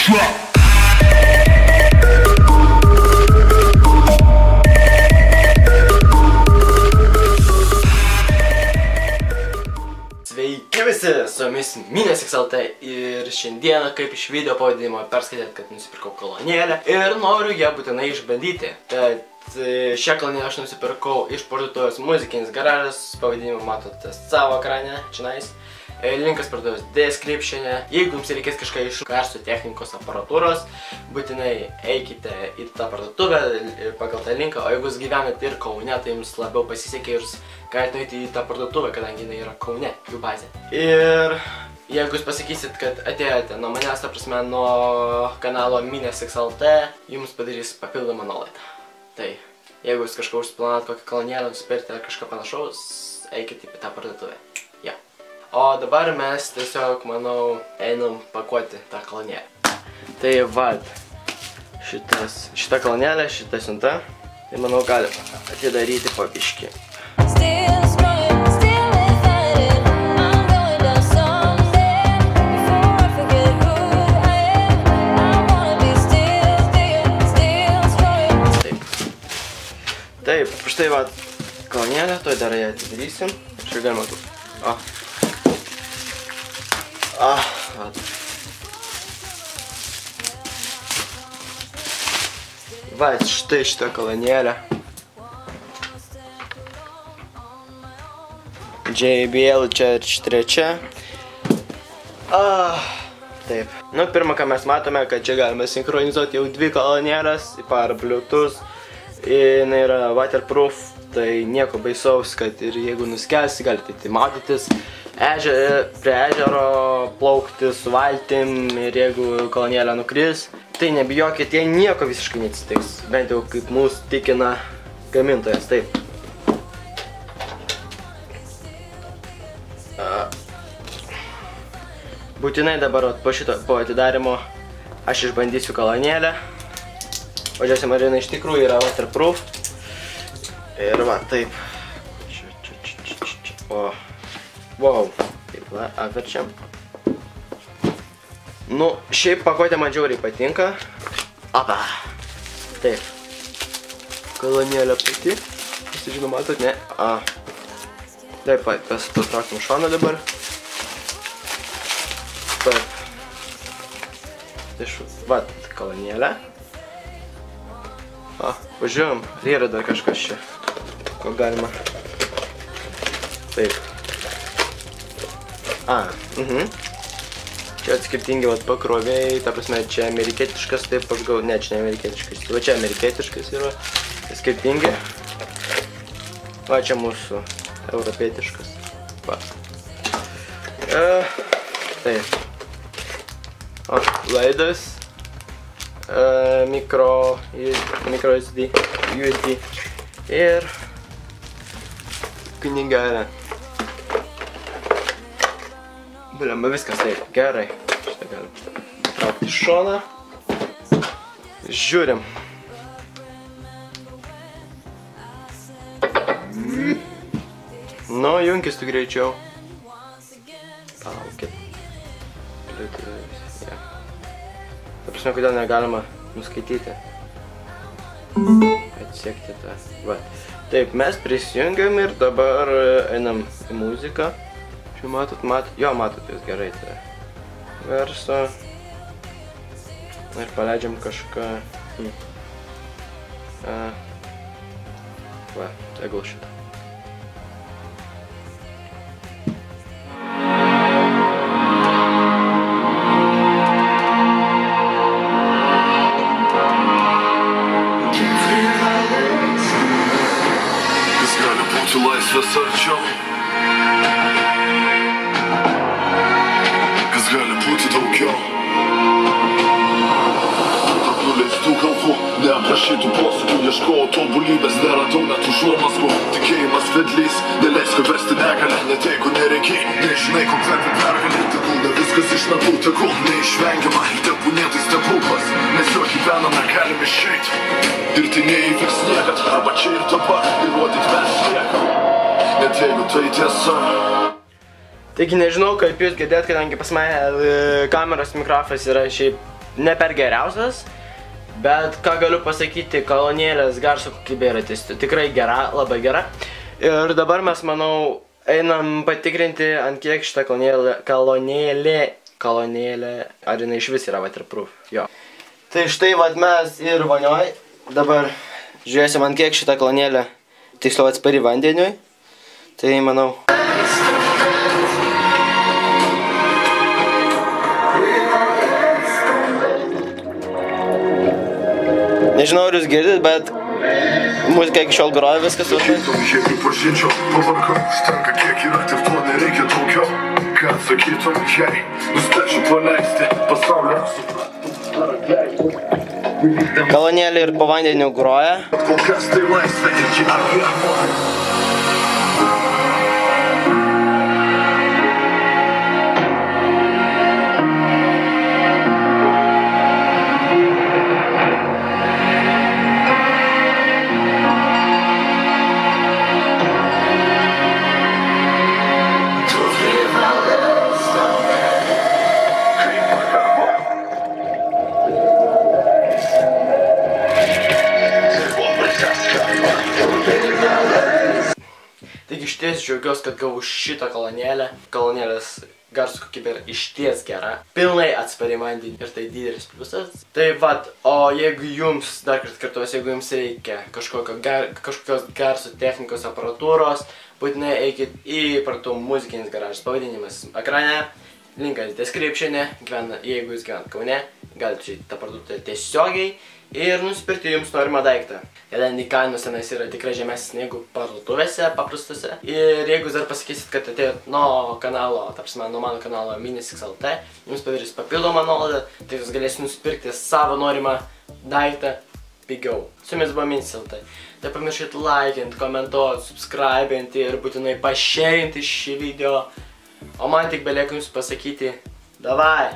drop. Sveiki visi, su jumis MinEsXLT ir šiandieną, kaip iš video pavadinimo perskaitėt, kad nusipirkau kolonėlę ir noriu ją būtinai išbandyti. Tad šią kolonėlę aš nusipirkau iš parduotuvės Muzikinis garažas, pavadinimą matote savo ekrane, čionais. Linkas parduotuvės description'e. Jeigu jums reikės kažką iš garso technikos aparatūros, būtinai eikite į tą parduotuvę pagal tą linką, o jeigu jūs gyvenate ir Kaune, tai jums labiau pasisekė ir jūs galite nueiti į tą parduotuvę, kadangi jinai yra Kaune, jų bazė. Ir jeigu jūs pasakysit, kad atėjote nuo manęs, ta prasme, nuo kanalo MinEsXLT, jums padarys papildomą nuolaidą. Tai, jeigu jūs kažką užsiplanat, kokią kolonėlę nusipirkti ar kažką panašaus, eikite į tą parduotuvę. O dabar mes tiesiog, manau, einam pakuoti tą kolonėlę. Tai vad, šita kolonėlė, šita siunta, tai manau galim atidaryti po biškį. Taip, štai vad kolonėlė, tuoj dar ją atidarysim. Čia galima tu. Vat. Va, štai šitą kolonėlę. JBL čia ir trečia. Taip. Nu, pirmą, ką mes matome, kad čia galime sinchronizuoti jau dvi kolonėlės, par Bluetooth. Jinai yra waterproof, tai nieko baisaus, kad ir jeigu nuskelsi, galite maudytis. Prie ežero plaukti su valtim ir jeigu kolonėlė nukris, tai nebijokit, jie nieko visiškai neatsitiks, bent jau kaip mūsų tikina gamintojas, taip. Būtinai dabar po atidarimo aš išbandysiu kolonėlę. Važiuosim, ar jinai iš tikrųjų yra waterproof. Ir va, taip. Wow, taip, va, atverčiam. Nu, šiaip pakuotė man žiauriai patinka. Apa. Taip. Kolonėlė pati. Jūs žinoma, matot, ne? Taip, mes patrauksim šoną dabar. Taip. Va, kolonėlė. Važiuojam, yra dar kažkas čia. Ko galima. Taip. Čia skirtingi pakrovėjai, ta prasme, čia amerikietiškas, taip aš gal, ne, čia ne amerikietiškas, va čia amerikietiškas yra, skirtingi. Va čia mūsų europietiškas, va. Taip. Laidas, micro SD ir knygelė. Bliamba, viskas taip, gerai. Šitą galim traukti iš šoną. Žiūrim. Nu, junkis tu greičiau. Palaukit. Ta prasme, kodėl negalima nuskaityti. Atsekti tą. Va. Taip, mes prisijungiam ir dabar einam į muziką. Čia matot, jo, matot jūs gerai tą garsą. Ir paleidžiam kažką. Va, tegul šitą. Kas gali būti laisvės arčiau? Gali būti daugiau. Tarp nuleistų galvų, neaprašytų posakių, ieškojau tobulybės, neradau net užuomazgų. Tikėjimas vedlys, neleisk versti negalę, net jeigu nereikiai, nežinai, ko kvepia pergalė. Tegul ne viskas iš nagų, tegul neišvengiama, tebūnie tai stebuklas, nes jo gyvename galim išeiti. Ir tai neįvyks niekad, arba čia ir dabar, įrodyt mes liekam, net jeigu tai tiesa. Taigi nežinau, kaip jūs girdėt, kadangi pas mane kameros mikrofonas yra šiaip ne per geriausias, bet ką galiu pasakyti, kolonėlės garso kokybė yra tikrai gera, labai gera. Ir dabar mes, manau, einam patikrinti, ant kiek šitą kolonėlė, ar jinai iš vis yra waterproof. Jo. Tai štai vat mes ir vonioj. Dabar žiūrėsim, ant kiek šitą kolonėlę tiksliau atspari vandeniui. Tai manau. Nežinau, ar jūs girdit, bet muzika iki šiol groja, viskas už. Jeigu pažinčiau, pavargau, užtenka kiek yra, ir to nereikia daugiau. Ką sakytum, jei nuspręsčiau paleisti pasaulio, suprantu, ar atleisti. Kolonėlė ir po vandeniu groja. Kol kas tai laisvė ir ji apjamo. Taigi išties džiaugiuosi, kad gavau šitą kolonėlę. Kolonėlės garso kokybė yra išties gera. Pilnai atspari vandeniui ir tai didelis pliusas. Tai vat, o jeigu jums, dar kartuosiu, jeigu jums reikia kažkokios garso technikos aparatūros, būtinai eikit į parduotuvę Muzikinis garažas, pavadinimas ekrane, linkas descriptione, jeigu jūs gyvenat Kaune, galite išeiti tą parduotuvę tiesiogiai ir nusipirkti jums norimą daiktą. Kadangi kainos tenais yra tikrai žemesnės negu parduotuvėse paprastose. Ir jeigu dar pasakysit, kad atėjot nuo kanalo, nuo mano kanalo Minis-XLT, jums padarys papildomą nuolaidą, tai jūs galėsite nusipirkti savo norimą daiktą pigiau. Su jumis buvo Minis-XLT. Nepamirškit laikinti, komentuoti, subscribinti ir būtinai pašėrinti šį video. O man tik belieka jums pasakyti, davai!